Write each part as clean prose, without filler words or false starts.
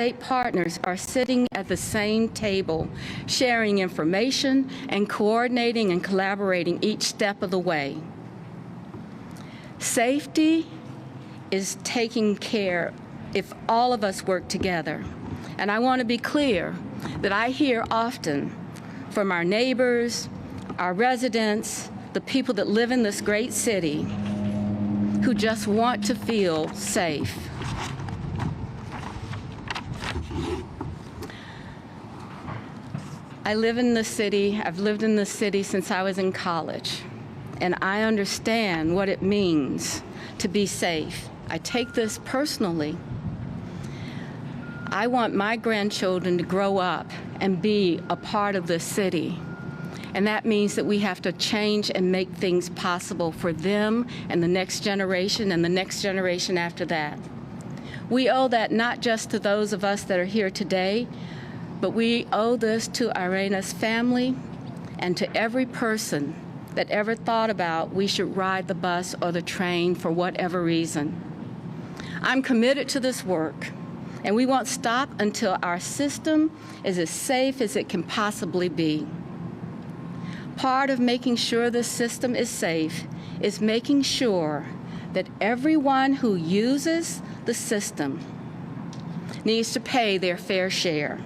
state partners are sitting at the same table, sharing information and coordinating and collaborating each step of the way. Safety is taken care if all of us work together. And I want to be clear that I hear often from our neighbors, our residents, the people that live in this great city who just want to feel safe. I live in the city. I've lived in the city since I was in college, and I understand what it means to be safe. I take this personally. I want my grandchildren to grow up and be a part of this city. And that means that we have to change and make things possible for them and the next generation and the next generation after that. We owe that not just to those of us that are here today, but we owe this to Irena's family and to every person that ever thought about we should ride the bus or the train for whatever reason. I'm committed to this work, and we won't stop until our system is as safe as it can possibly be. Part of making sure the system is safe is making sure that everyone who uses the system needs to pay their fair share.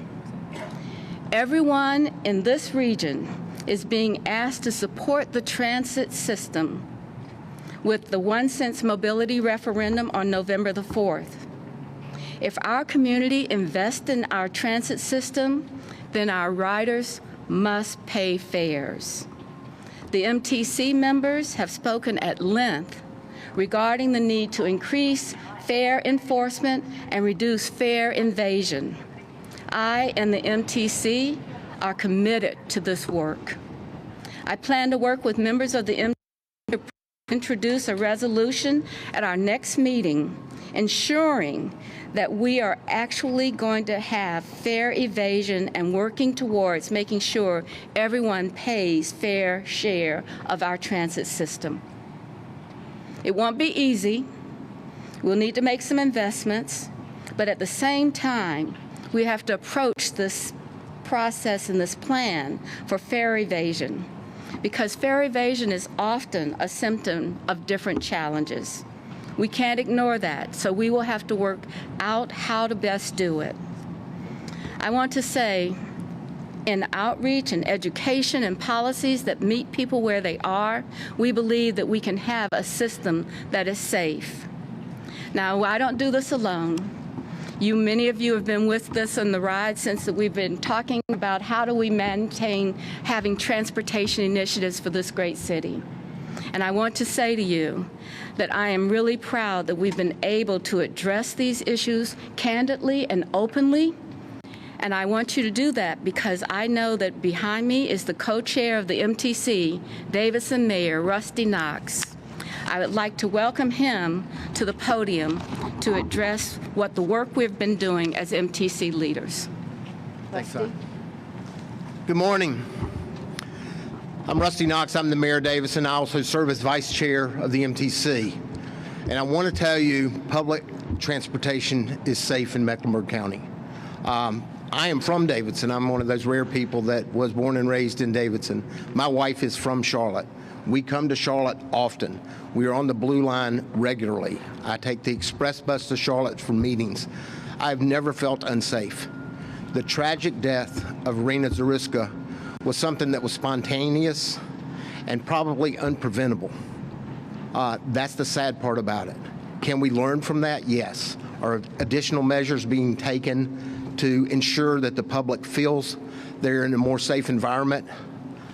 Everyone in this region is being asked to support the transit system with the 1 cent mobility referendum on November the 4th. If our community invests in our transit system, then our riders must pay fares. The MTC members have spoken at length regarding the need to increase fare enforcement and reduce fare invasion. I and the MTC are committed to this work. I plan to work with members of the MTC to introduce a resolution at our next meeting, ensuring that we are actually going to have fare evasion and working towards making sure everyone pays fair share of our transit system. It won't be easy. We'll need to make some investments, but at the same time, we have to approach this process and this plan for fare evasion, because fare evasion is often a symptom of different challenges. We can't ignore that, so we will have to work out how to best do it. I want to say, in outreach and education and policies that meet people where they are, we believe that we can have a system that is safe. Now, I don't do this alone. Many of you have been with us on the ride since we've been talking about how do we maintain having transportation initiatives for this great city. And I want to say to you that I am really proud that we've been able to address these issues candidly and openly. And I want you to do that because I know that behind me is the co-chair of the MTC, Davidson Mayor Rusty Knox. I would like to welcome him to the podium to address what the work we've been doing as MTC leaders. Thanks, Rusty. Good morning. I'm Rusty Knox. I'm the Mayor of Davidson. I also serve as Vice Chair of the MTC. And I want to tell you, public transportation is safe in Mecklenburg County. I am from Davidson. I'm one of those rare people that was born and raised in Davidson. My wife is from Charlotte. We come to Charlotte often. We are on the Blue Line regularly. I take the express bus to Charlotte for meetings. I've never felt unsafe. The tragic death of Irena Zariska was something that was spontaneous and probably unpreventable. That's the sad part about it. Can we learn from that? Yes. Are additional measures being taken to ensure that the public feels they're in a more safe environment?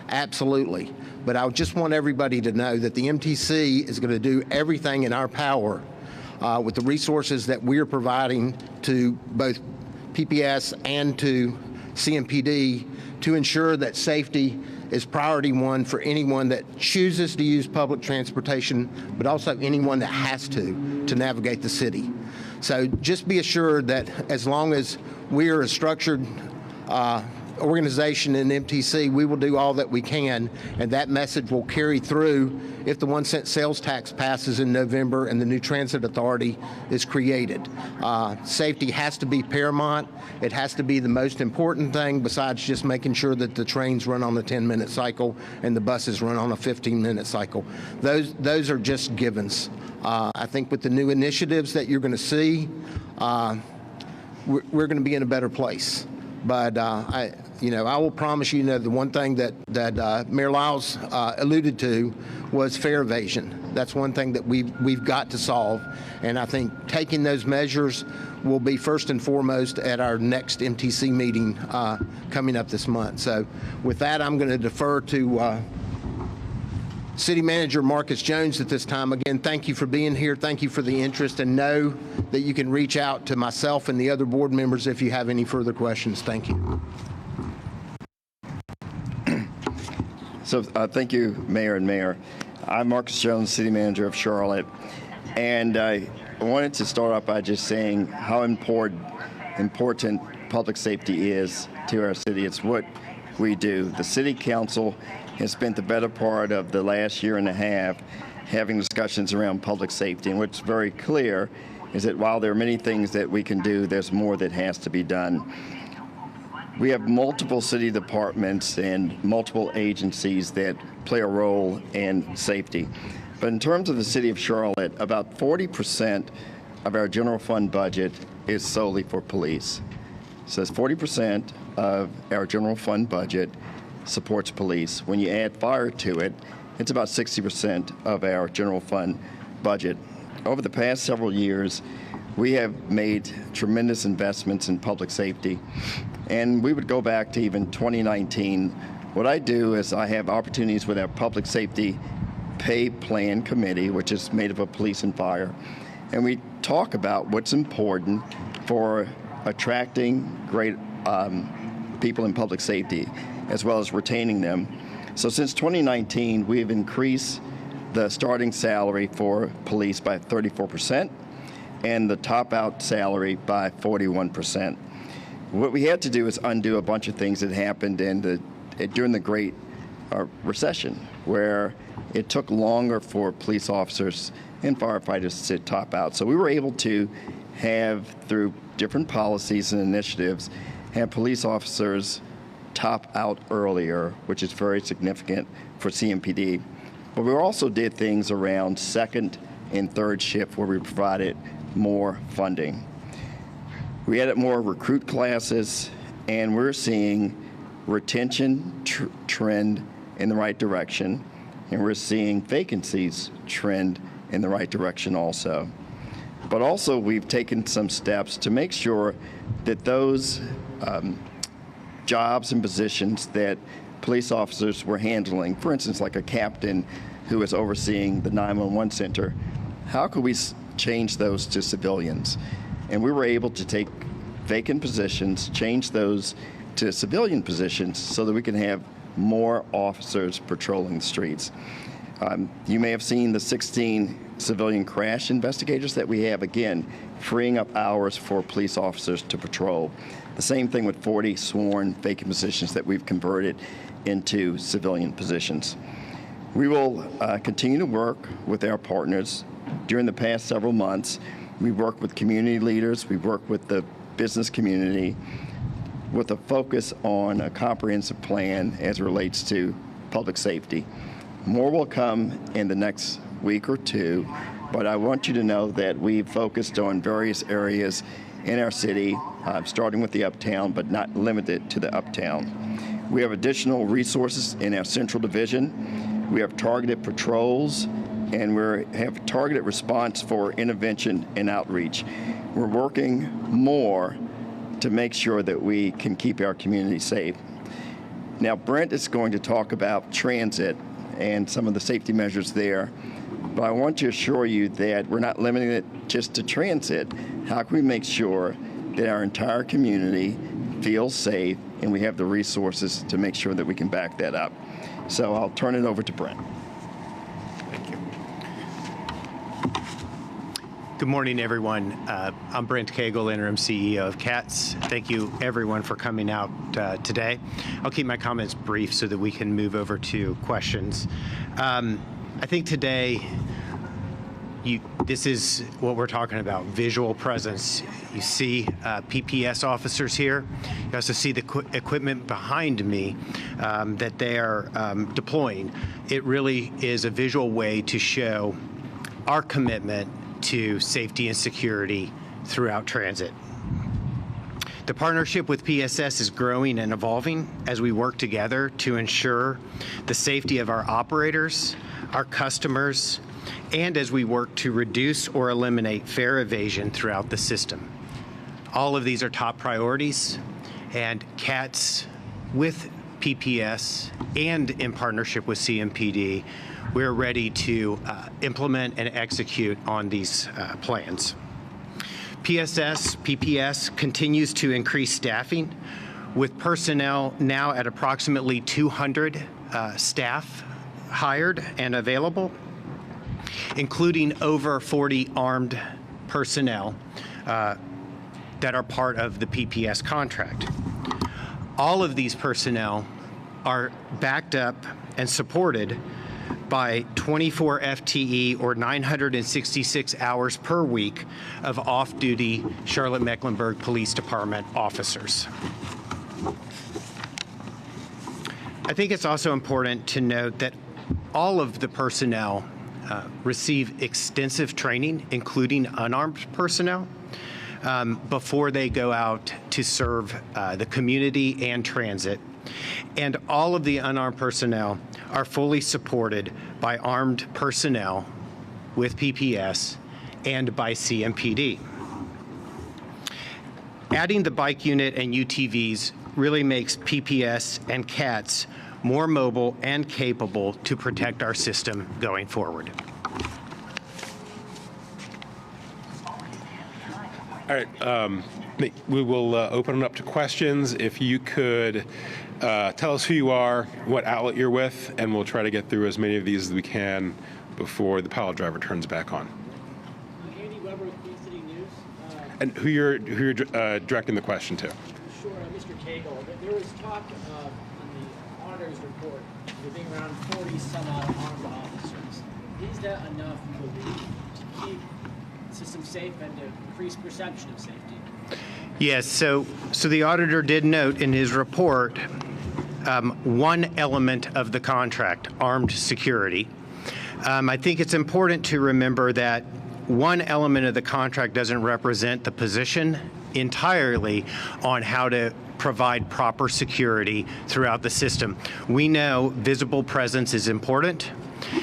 Absolutely. But I just want everybody to know that the MTC is going to do everything in our power with the resources that we're providing to both PPS and to CMPD to ensure that safety is priority one for anyone that chooses to use public transportation, but also anyone that has to navigate the city. So just be assured that as long as we are a structured organization in MTC, we will do all that we can, and that message will carry through if the 1 cent sales tax passes in November and the new transit authority is created. Safety has to be paramount. It has to be the most important thing besides just making sure that the trains run on a 10-minute cycle and the buses run on a 15-minute cycle. Those are just givens. I think with the new initiatives that you're going to see, we're going to be in a better place. But I will promise you, the one thing that Mayor Lyles alluded to was fare evasion. That's one thing that we've got to solve, and I think taking those measures will be first and foremost at our next MTC meeting coming up this month. So, with that, I'm going to defer to City Manager Marcus Jones at this time. Again, thank you for being here. Thank you for the interest, and know that you can reach out to myself and the other board members if you have any further questions. Thank you. So thank you, Mayor and Mayor. I'm Marcus Jones, City Manager of Charlotte, and I wanted to start off by just saying how important public safety is to our city. It's what we do. The City Council has spent the better part of the last year and a half having discussions around public safety, and what's very clear is that while there are many things that we can do, there's more that has to be done. We have multiple city departments and multiple agencies that play a role in safety. But in terms of the city of Charlotte, about 40% of our general fund budget is solely for police. So that's 40% of our general fund budget supports police. When you add fire to it, it's about 60% of our general fund budget. Over the past several years, we have made tremendous investments in public safety, and we would go back to even 2019. What I do is I have opportunities with our Public Safety Pay Plan Committee, which is made up of police and fire, and we talk about what's important for attracting great people in public safety, as well as retaining them. So since 2019, we've increased the starting salary for police by 34%, and the top-out salary by 41%. What we had to do is undo a bunch of things that happened during the Great Recession, where it took longer for police officers and firefighters to top out. So we were able to have, through different policies and initiatives, have police officers top out earlier, which is very significant for CMPD. But we also did things around second and third shift where we provided more funding. We added more recruit classes, and we're seeing retention trend in the right direction, and we're seeing vacancies trend in the right direction also. But also we've taken some steps to make sure that those jobs and positions that police officers were handling, for instance, like a captain who is overseeing the 911 center, how could we change those to civilians? And we were able to take vacant positions, change those to civilian positions so that we can have more officers patrolling the streets. You may have seen the 16 civilian crash investigators that we have, again, freeing up hours for police officers to patrol. The same thing with 40 sworn vacant positions that we've converted into civilian positions. We will continue to work with our partners. During the past several months, we've worked with community leaders, we've worked with the business community with a focus on a comprehensive plan as it relates to public safety. More will come in the next week or two, but I want you to know that we've focused on various areas in our city, starting with the uptown, but not limited to the uptown. We have additional resources in our central division. We have targeted patrols, and we have targeted response for intervention and outreach. We're working more to make sure that we can keep our community safe. Now, Brent is going to talk about transit and some of the safety measures there, but I want to assure you that we're not limiting it just to transit. How can we make sure that our entire community feels safe and we have the resources to make sure that we can back that up? So I'll turn it over to Brent. Good morning, everyone. I'm Brent Cagle, Interim CEO of CATS. Thank you, everyone, for coming out today. I'll keep my comments brief so that we can move over to questions. I think today, this is what we're talking about, visual presence. You see PPS officers here. You also see the equipment behind me that they are deploying. It really is a visual way to show our commitment to safety and security throughout transit. The partnership with PSS is growing and evolving as we work together to ensure the safety of our operators, our customers, and as we work to reduce or eliminate fare evasion throughout the system. All of these are top priorities, and CATS with PPS and in partnership with CMPD, we're ready to implement and execute on these plans. PPS continues to increase staffing with personnel now at approximately 200 staff hired and available, including over 40 armed personnel that are part of the PPS contract. All of these personnel are backed up and supported by 24 FTE or 966 hours per week of off-duty Charlotte-Mecklenburg Police Department officers. I think it's also important to note that all of the personnel receive extensive training, including unarmed personnel, before they go out to serve the community and transit. And all of the unarmed personnel are fully supported by armed personnel with PPS and by CMPD. Adding the bike unit and UTVs really makes PPS and CATS more mobile and capable to protect our system going forward. All right, we will open it up to questions. If you could tell us who you are, what outlet you're with, and we'll try to get through as many of these as we can before the pilot driver turns back on. Andy Weber with Queen City News. And who you're directing the question to. Sure, Mr. Cagle. There was talk in the auditor's report there being around 40 some odd armed officers. Is that enough, you believe, to keep the system safe and to increase perception of safety? Yes, so the auditor did note in his report one element of the contract, armed security. I think it's important to remember that one element of the contract doesn't represent the position entirely on how to provide proper security throughout the system. We know visible presence is important.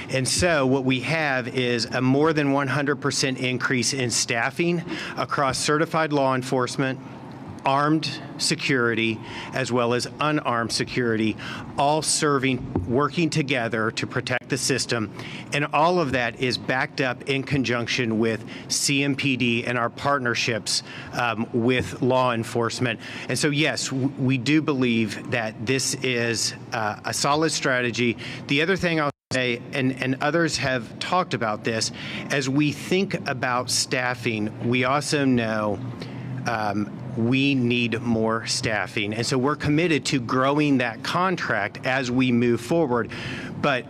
And so what we have is a more than 100% increase in staffing across certified law enforcement, armed security, as well as unarmed security, all working together to protect the system. And all of that is backed up in conjunction with CMPD and our partnerships with law enforcement. And so, yes, we do believe that this is a solid strategy. The other thing I'll say, and others have talked about this, as we think about staffing, we also know we need more staffing. And so we're committed to growing that contract as we move forward. But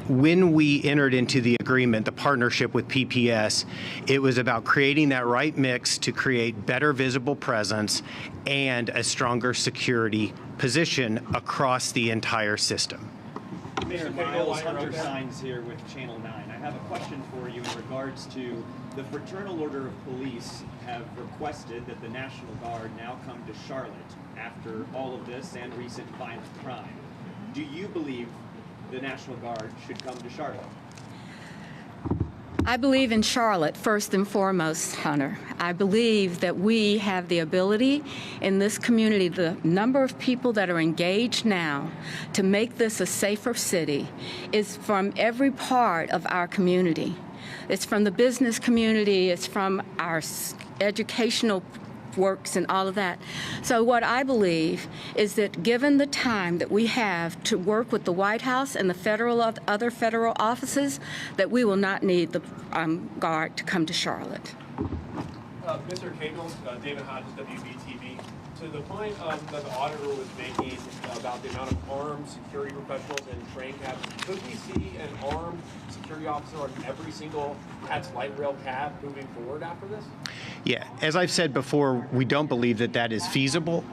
when we entered into the agreement, the partnership with PPS, it was about creating that right mix to create better visible presence and a stronger security position across the entire system. Mayor Miles, Hunter Signs here with Channel 9. I have a question for you in regards to the Fraternal Order of Police have requested that the National Guard now come to Charlotte after all of this and recent violent crime. Do you believe the National Guard should come to Charlotte? I believe in Charlotte first and foremost, Hunter. I believe that we have the ability in this community, the number of people that are engaged now to make this a safer city is from every part of our community. It's from the business community, it's from our educational works and all of that. So what I believe is that given the time that we have to work with the White House and the other federal offices, that we will not need the Guard to come to Charlotte. Mr. Cagle, David Hodges, WBTV. To the point that the auditor was making about the amount of armed security professionals in train cabs, could we see an armed security officer on every single CATS light rail cab moving forward after this? Yeah, as I've said before, we don't believe that that is feasible.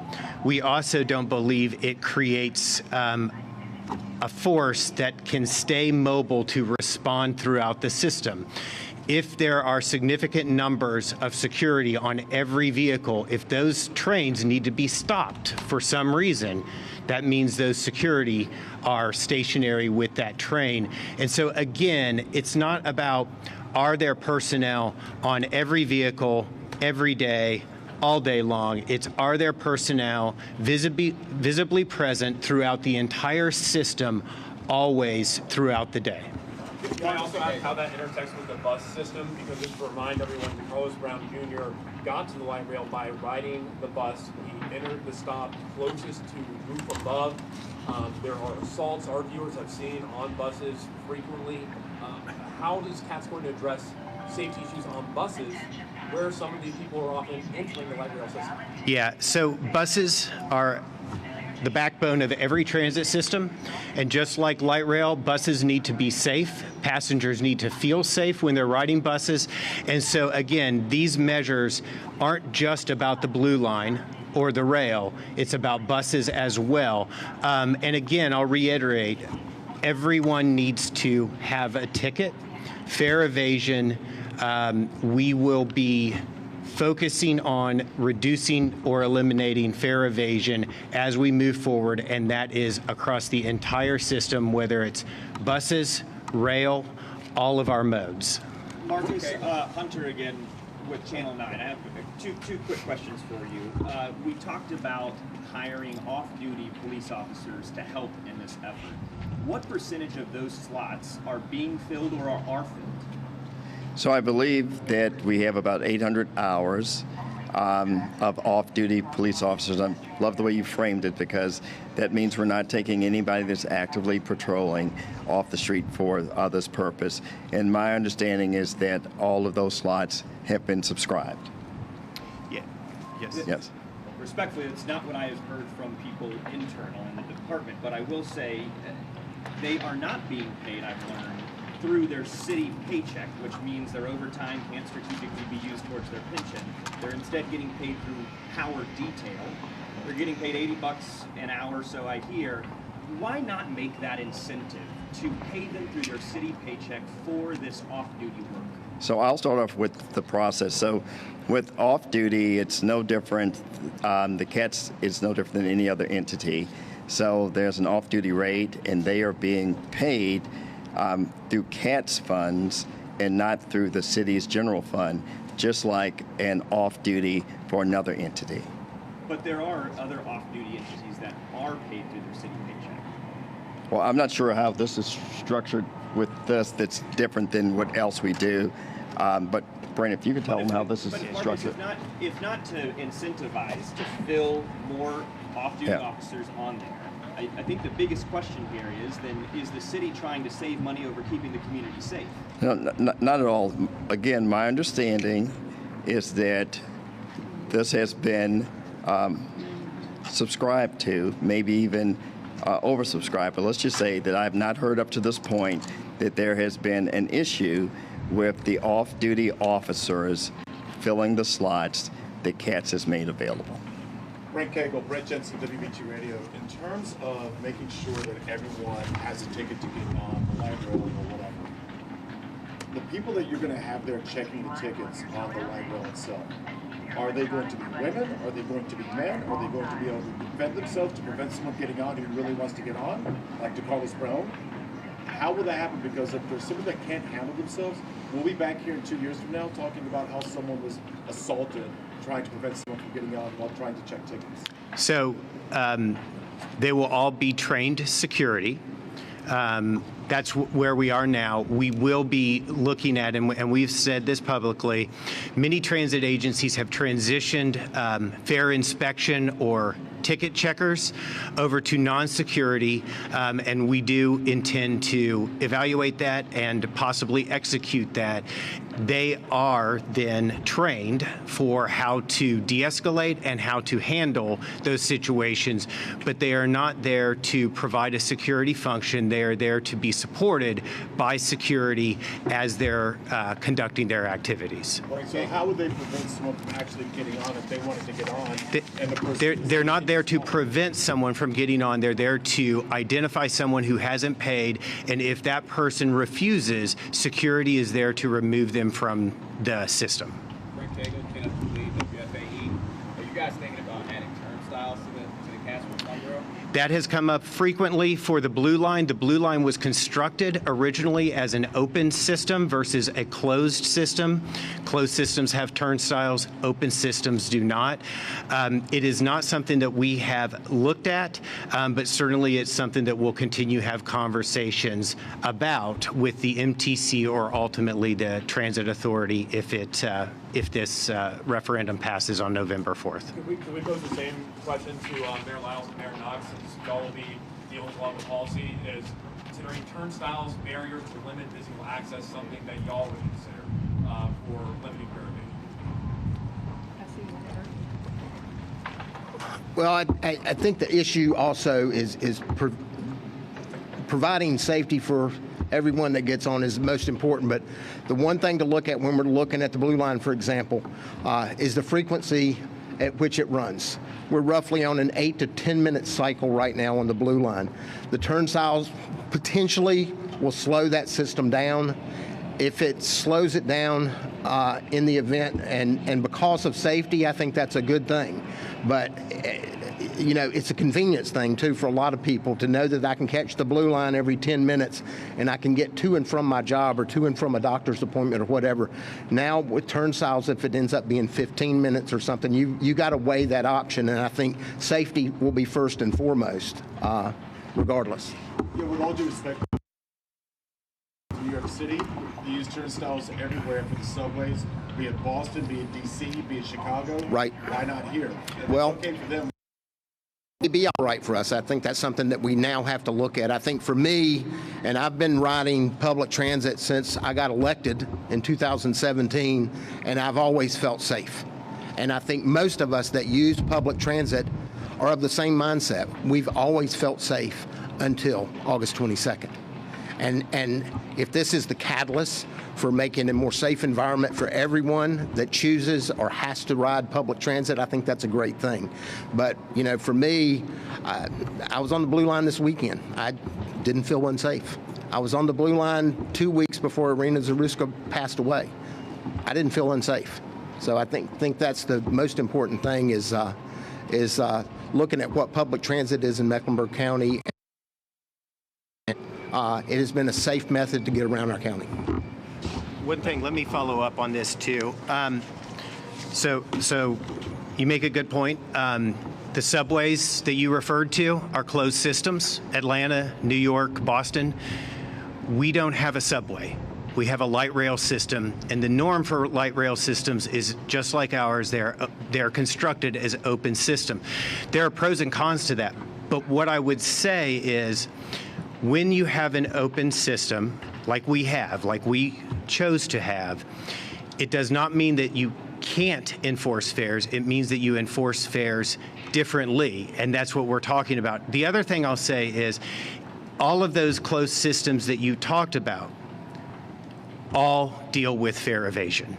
We also don't believe it creates a force that can stay mobile to respond throughout the system. If there are significant numbers of security on every vehicle, if those trains need to be stopped for some reason, that means those security are stationary with that train. And so again, it's not about are there personnel on every vehicle every day, all day long. It's are there personnel visibly present throughout the entire system, always throughout the day. Can I also ask how that intersects with the bus system? Because just to remind everyone, Carlos Brown Jr. got to the light rail by riding the bus. He entered the stop closest to the roof above. There are assaults our viewers have seen on buses frequently. How is CATS going to address safety issues on buses where some of these people are often entering the light rail system? Yeah, so buses are the backbone of every transit system. And just like light rail, buses need to be safe. Passengers need to feel safe when they're riding buses. And so again, these measures aren't just about the blue line or the rail, it's about buses as well. And again, I'll reiterate, everyone needs to have a ticket. Fare evasion, we will be focusing on reducing or eliminating fare evasion as we move forward, and that is across the entire system, whether it's buses, rail, all of our modes. Marcus, Hunter again with Channel 9. I have two quick questions for you. We talked about hiring off-duty police officers to help in this effort. What percentage of those slots are being filled or are filled? So I believe that we have about 800 hours of off-duty police officers. I love the way you framed it, because that means we're not taking anybody that's actively patrolling off the street for this purpose. And my understanding is that all of those slots have been subscribed. Yeah. Yes. Yes. Respectfully, it's not what I have heard from people internal in the department, but I will say they are not being paid, I've learned, through their city paycheck, which means their overtime can't strategically be used towards their pension. They're instead getting paid through power detail. They're getting paid $80 an hour, so I hear. Why not make that incentive to pay them through their city paycheck for this off-duty work? So I'll start off with the process. So with off-duty, it's no different. The CATS is no different than any other entity. So there's an off-duty rate, and they are being paid through CATS funds and not through the city's general fund, just like an off-duty for another entity. But there are other off-duty entities that are paid through their city paycheck. Well, I'm not sure how this is structured with this that's different than what else we do. But Brandon, if you could tell them how this is structured. If not to incentivize to fill more off-duty officers on there, I think the biggest question here is then, is the city trying to save money over keeping the community safe? No, not at all. Again, my understanding is that this has been subscribed to, maybe even oversubscribed, but let's just say that I've not heard up to this point that there has been an issue with the off-duty officers filling the slots that CATS has made available. Frank Cagle, Brett Jensen, WBT Radio. In terms of making sure that everyone has a ticket to get on the light rail or whatever, the people that you're going to have there checking the tickets on the light rail itself, are they going to be women? Are they going to be men? Are they going to be able to defend themselves to prevent someone getting on who really wants to get on, like DeCarlos Brown? How will that happen? Because if there's someone that can't handle themselves, we'll be back here in 2 years from now talking about how someone was assaulted trying to prevent someone from getting on while trying to check tickets. So they will all be trained security. That's where we are now. We will be looking at, and we've said this publicly, many transit agencies have transitioned fare inspection or ticket checkers over to non-security, and we do intend to evaluate that and possibly execute that. They are then trained for how to de-escalate and how to handle those situations, but they are not there to provide a security function. They are there to be supported by security as they're conducting their activities. Right, so how would they prevent someone from actually getting on if they wanted to get on? And the person They're not there to prevent someone from getting on. They're there to identify someone who hasn't paid, and if that person refuses, security is there to remove them from the system. Rick Cagle, Kenneth Lee, WFAE. Are you guys thinking about adding turnstiles to the Casper Bureau? That has come up frequently for the Blue Line. The Blue Line was constructed originally as an open system versus a closed system. Closed systems have turnstiles, open systems do not. It is not something that we have looked at, but certainly it's something that we'll continue to have conversations about with the MTC or ultimately the Transit Authority if this referendum passes on November 4th. Could we pose the same question to Mayor Lyles and Mayor Knox, since y'all will be dealing with a lot of the policy? Is considering turnstiles, barriers to limit physical access, something that y'all would consider for limiting variation? Well, I think the issue also is providing safety for everyone that gets on is most important. But the one thing to look at when we're looking at the Blue Line, for example, is the frequency at which it runs. We're roughly on an 8 to 10 minute cycle right now on the Blue Line. The turnstiles potentially will slow that system down. If it slows it down in the event, and because of safety, I think that's a good thing. But you know, it's a convenience thing too for a lot of people to know that I can catch the Blue Line every 10 minutes and I can get to and from my job or to and from a doctor's appointment or whatever. Now with turnstiles, if it ends up being 15 minutes or something, you got to weigh that option, and I think safety will be first and foremost, regardless. Yeah, with all due respect, New York City, they use turnstiles everywhere for the subways, be it Boston, be it DC, be it Chicago. Right. Why not here? If Well, it's okay for them. It'd be all right for us. I think that's something that we now have to look at. I think for me, and I've been riding public transit since I got elected in 2017, and I've always felt safe. And I think most of us that use public transit are of the same mindset. We've always felt safe until August 22nd. And if this is the catalyst for making a more safe environment for everyone that chooses or has to ride public transit, I think that's a great thing. But, you know, for me, I was on the Blue Line this weekend. I didn't feel unsafe. I was on the Blue Line 2 weeks before Irina Zaruska passed away. I didn't feel unsafe. So I think that's the most important thing is looking at what public transit is in Mecklenburg County. It has been a safe method to get around our county. One thing, let me follow up on this too. So you make a good point. The subways that you referred to are closed systems. Atlanta, New York, Boston. We don't have a subway. We have a light rail system, and the norm for light rail systems is just like ours. They're constructed as open system. There are pros and cons to that, but what I would say is when you have an open system like we have, like we chose to have, it does not mean that you can't enforce fares. It means that you enforce fares differently, and that's what we're talking about. The other thing I'll say is all of those closed systems that you talked about all deal with fare evasion.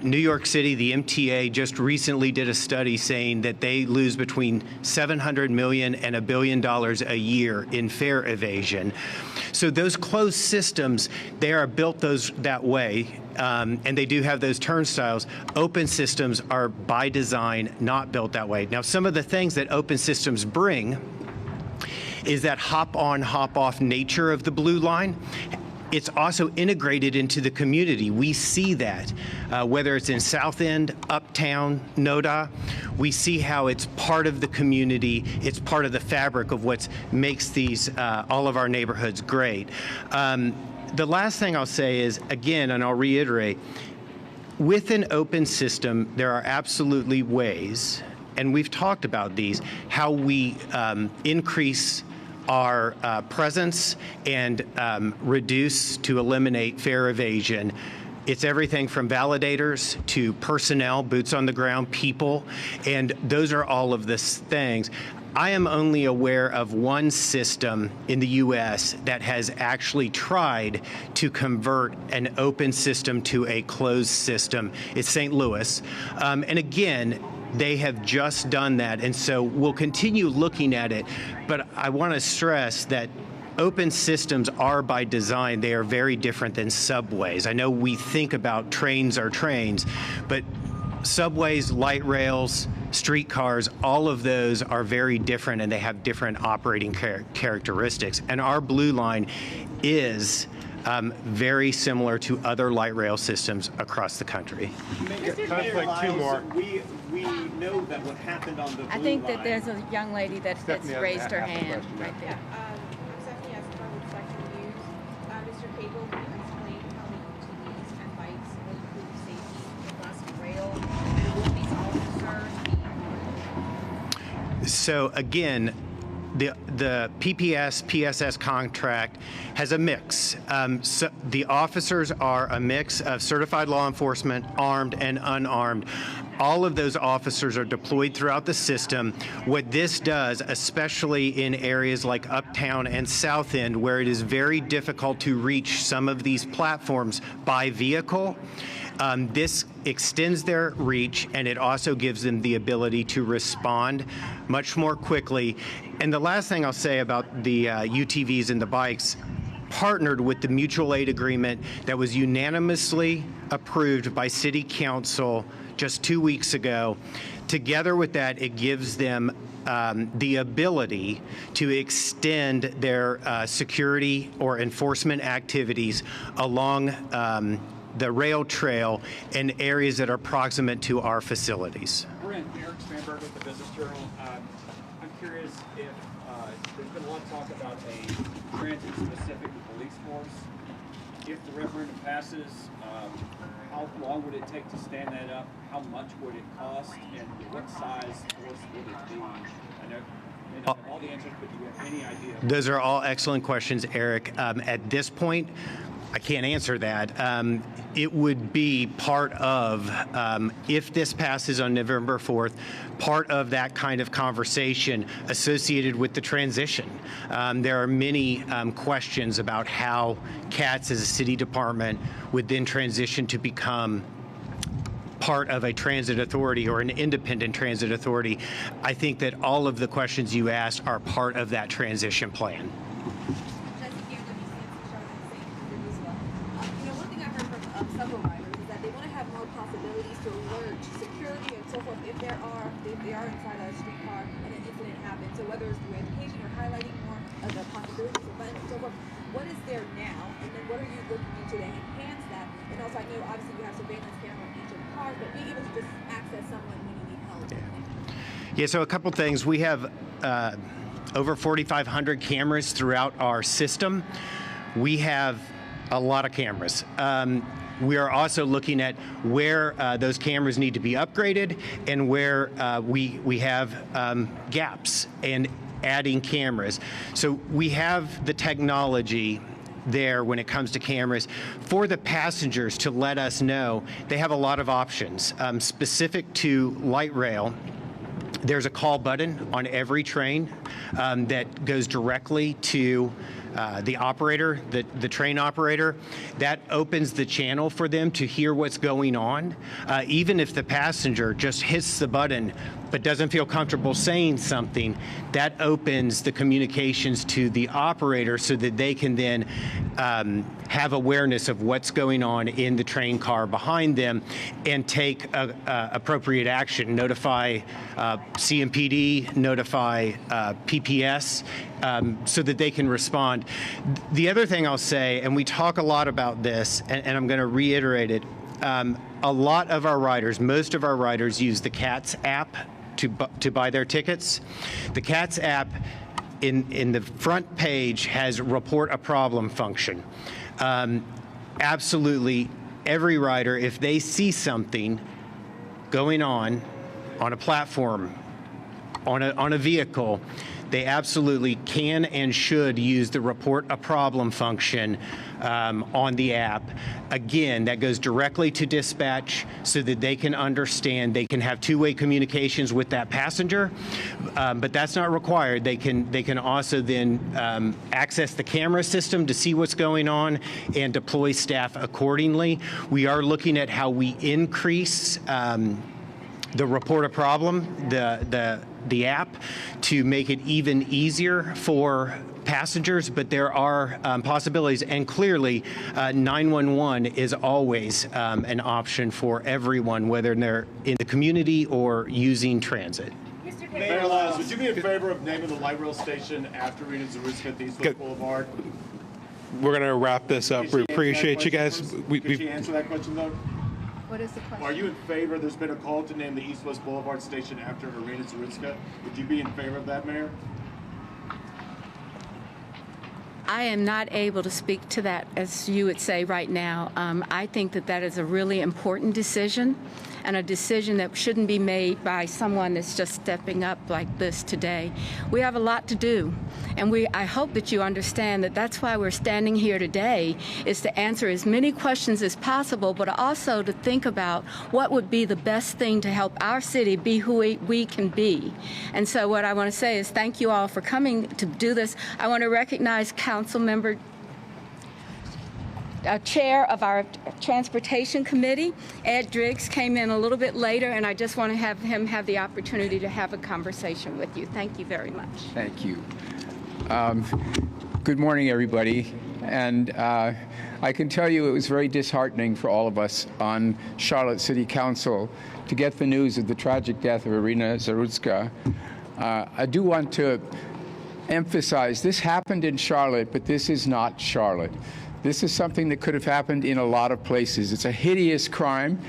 New York City, the MTA just recently did a study saying that they lose between $700 million and $1 billion a year in fare evasion. So those closed systems, they are built that way, and they do have those turnstiles. Open systems are by design not built that way. Now, some of the things that open systems bring is that hop-on, hop-off nature of the Blue Line. It's also integrated into the community. We see that, whether it's in South End, Uptown, NoDa, we see how it's part of the community. It's part of the fabric of what makes these all of our neighborhoods great. The last thing I'll say is, again, and I'll reiterate, with an open system, there are absolutely ways and we've talked about these, how we increase our presence and reduce to eliminate fare evasion. It's everything from validators to personnel, boots on the ground, people, and those are all of the things. I am only aware of one system in the U.S. that has actually tried to convert an open system to a closed system. It's St. Louis. And again, they have just done that, and so we'll continue looking at it. But I want to stress that open systems are by design. They are very different than subways. I know we think about trains are trains, but subways, light rails, streetcars, all of those are very different, and they have different operating characteristics. And our Blue Line is very similar to other light rail systems across the country. Conflict, two more. We know that what happened on the Blue I think Line, that there's a young lady that's raised her hand right there. Stephanie has a public section news. Mr. Cable, can you explain how the UTVs and bikes will improve safety in bus and rail? And will these officers be? So again, the PPS, PSS contract has a mix. So the officers are a mix of certified law enforcement, armed and unarmed. All of those officers are deployed throughout the system. What this does, especially in areas like Uptown and South End, where it is very difficult to reach some of these platforms by vehicle, this extends their reach, and it also gives them the ability to respond much more quickly. And the last thing I'll say about the UTVs and the bikes, partnered with the mutual aid agreement that was unanimously approved by City Council just 2 weeks ago. Together with that, it gives them the ability to extend their security or enforcement activities along the rail trail in areas that are proximate to our facilities. Brent, Eric Spanberg with the Business Journal. I'm curious if there's been a lot of talk about a transit-specific police force. If the referendum passes, how long would it take to stand that up? How much would it cost? And what size force would it be? I know you may not have all the answers, but do you have any idea? Those are all excellent questions, Eric. At this point, I can't answer that. It would be part of, if this passes on November 4th, part of that kind of conversation associated with the transition. There are many questions about how CATS as a city department would then transition to become part of a transit authority or an independent transit authority. I think that all of the questions you asked are part of that transition plan. Several riders is that they want to have more possibilities to alert security and so forth if they are inside a streetcar and an incident happens. So whether it's through education or highlighting more of the possibilities of events and so forth, what is there now, and then what are you looking into to enhance that? And also, I know obviously you have surveillance camera on each of the cars, but being able to just access someone when you need help. Yeah, so a couple things. We have over 4,500 cameras throughout our system. We have a lot of cameras. We are also looking at where those cameras need to be upgraded and where we have gaps and adding cameras. So we have the technology there when it comes to cameras for the passengers to let us know they have a lot of options. Specific to light rail, there's a call button on every train that goes directly to the operator, the train operator. That opens the channel for them to hear what's going on. Even if the passenger just hits the button but doesn't feel comfortable saying something, that opens the communications to the operator so that they can then have awareness of what's going on in the train car behind them and take appropriate action, notify CMPD, notify PPS, so that they can respond. The other thing I'll say, and we talk a lot about this, and I'm going to reiterate it, a lot of our riders, most of our riders use the CATS app to buy their tickets. The CATS app in the front page has report a problem function. Absolutely every rider, if they see something going on a platform on a vehicle, they absolutely can and should use the report a problem function on the app. Again, that goes directly to dispatch so that they can understand, they can have two-way communications with that passenger, but that's not required. They can also then access the camera system to see what's going on and deploy staff accordingly. We are looking at how we increase the report a problem, the app, to make it even easier for passengers, but there are possibilities, and clearly 911 is always an option for everyone, whether they're in the community or using transit. Mayor Lyles, would you be in favor of naming the light rail station after Rena Zaruska at East West Boulevard? We're going to wrap this up. We appreciate you guys. Could you answer that question, though? What is the question? Are you in favor? There's been a call to name the East West Boulevard station after Rena Zaruska. Would you be in favor of that, Mayor? I am not able to speak to that, as you would say right now. I think that is a really important decision, and a decision that shouldn't be made by someone that's just stepping up like this today. We have a lot to do, and I hope that you understand that that's why we're standing here today, is to answer as many questions as possible, but also to think about what would be the best thing to help our city be who we can be. And so what I want to say is thank you all for coming to do this. I want to recognize Council Member Chair of our Transportation Committee, Ed Driggs, came in a little bit later, and I just want to have him have the opportunity to have a conversation with you. Thank you very much. Thank you. Good morning, everybody. And I can tell you it was very disheartening for all of us on Charlotte City Council to get the news of the tragic death of Irina Zarutska. I do want to emphasize this happened in Charlotte, but this is not Charlotte. This is something that could have happened in a lot of places. It's a hideous crime,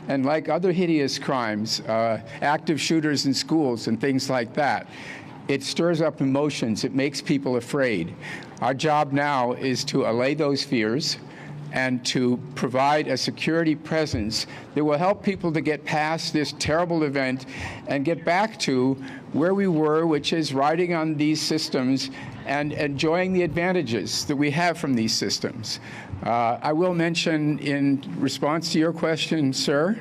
and like other hideous crimes, active shooters in schools and things like that, it stirs up emotions. It makes people afraid. Our job now is to allay those fears and to provide a security presence that will help people to get past this terrible event and get back to where we were, which is riding on these systems and enjoying the advantages that we have from these systems. I will mention, in response to your question, sir,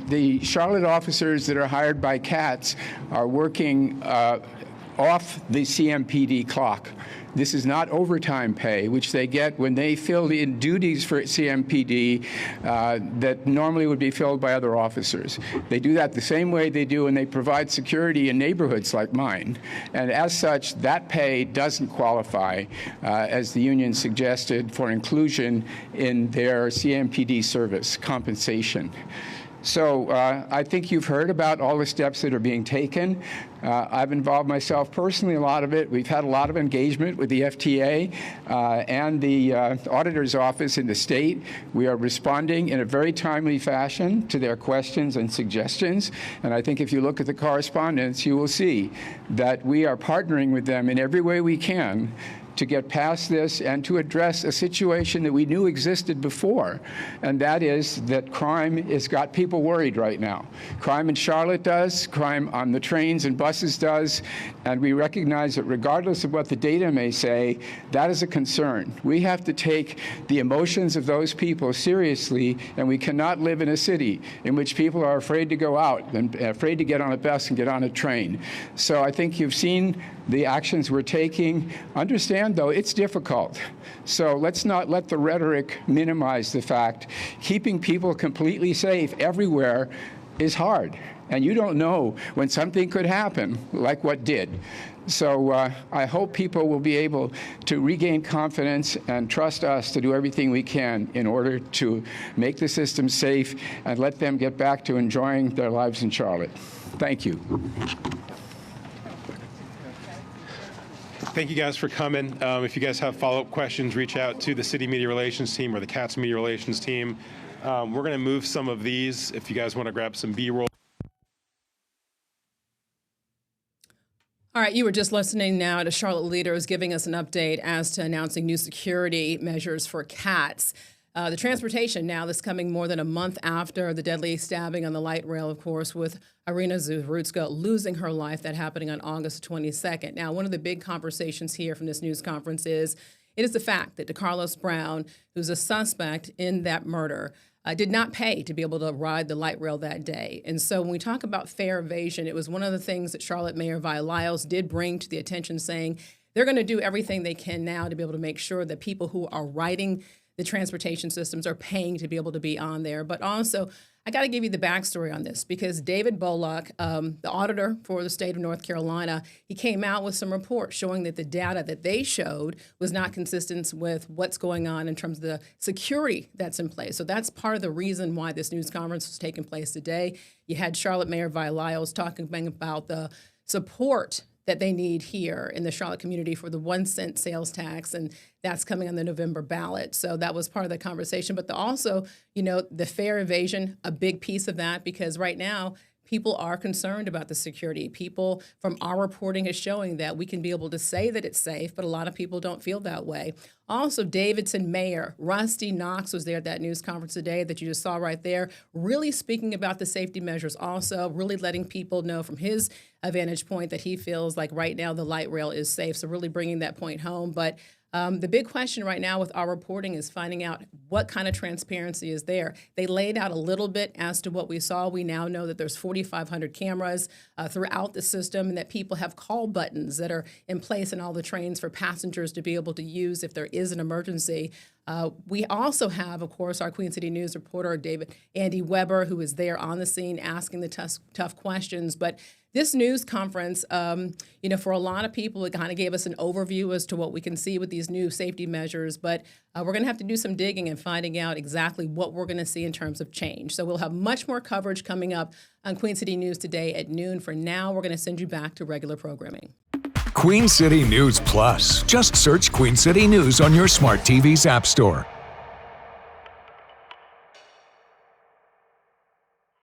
the Charlotte officers that are hired by CATS are working off the CMPD clock. This is not overtime pay, which they get when they fill in duties for CMPD that normally would be filled by other officers. They do that the same way they do when they provide security in neighborhoods like mine. And as such, that pay doesn't qualify, as the union suggested, for inclusion in their CMPD service compensation. So I think you've heard about all the steps that are being taken. I've involved myself personally in a lot of it. We've had a lot of engagement with the FTA and the auditor's office in the state. We are responding in a very timely fashion to their questions and suggestions. And I think if you look at the correspondence, you will see that we are partnering with them in every way we can to get past this and to address a situation that we knew existed before, and that is that crime has got people worried right now. Crime in Charlotte does, crime on the trains and buses does, and we recognize that regardless of what the data may say, that is a concern. We have to take the emotions of those people seriously, and we cannot live in a city in which people are afraid to go out and afraid to get on a bus and get on a train. So I think you've seen the actions we're taking. Understand, though, it's difficult. So let's not let the rhetoric minimize the fact. Keeping people completely safe everywhere is hard. And you don't know when something could happen, like what did. So I hope people will be able to regain confidence and trust us to do everything we can in order to make the system safe and let them get back to enjoying their lives in Charlotte. Thank you. Thank you guys for coming. If you guys have follow-up questions, reach out to the City Media Relations team or the CATS Media Relations team. We're going to move some of these if you guys want to grab some B-roll. All right, you were just listening now to Charlotte leaders giving us an update as to announcing new security measures for CATS. The transportation now that's coming more than a month after the deadly stabbing on the light rail, of course, with Irina Zarutska losing her life, that happening on August 22nd. Now, one of the big conversations here from this news conference is the fact that DeCarlos Brown, who's a suspect in that murder, did not pay to be able to ride the light rail that day. And so when we talk about fare evasion, it was one of the things that Charlotte Mayor Vi Lyles did bring to the attention, saying they're going to do everything they can now to be able to make sure that people who are riding the transportation systems are paying to be able to be on there. But also, I got to give you the backstory on this, because David Bullock, the auditor for the state of North Carolina, he came out with some reports showing that the data that they showed was not consistent with what's going on in terms of the security that's in place. So that's part of the reason why this news conference was taking place today. You had Charlotte Mayor Vi Lyles talking about the support that they need here in the Charlotte community for the 1 cent sales tax, and that's coming on the November ballot. So that was part of the conversation. But also, the fare evasion, a big piece of that, because right now people are concerned about the security. People from our reporting is showing that we can be able to say that it's safe, but a lot of people don't feel that way. Also, Davidson Mayor Rusty Knox was there at that news conference today that you just saw right there, really speaking about the safety measures, also really letting people know from his vantage point that he feels like right now the light rail is safe. So really bringing that point home. But the big question right now with our reporting is finding out what kind of transparency is there. They laid out a little bit as to what we saw. We now know that there's 4,500 cameras throughout the system, and that people have call buttons that are in place in all the trains for passengers to be able to use if there is an emergency. We also have, of course, our Queen City News reporter, Andy Weber, who is there on the scene asking the tough questions. But this news conference, for a lot of people, it kind of gave us an overview as to what we can see with these new safety measures. But we're going to have to do some digging and finding out exactly what we're going to see in terms of change. So we'll have much more coverage coming up on Queen City News today at noon. For now, we're going to send you back to regular programming. Queen City News Plus. Just search Queen City News on your smart TV's app store.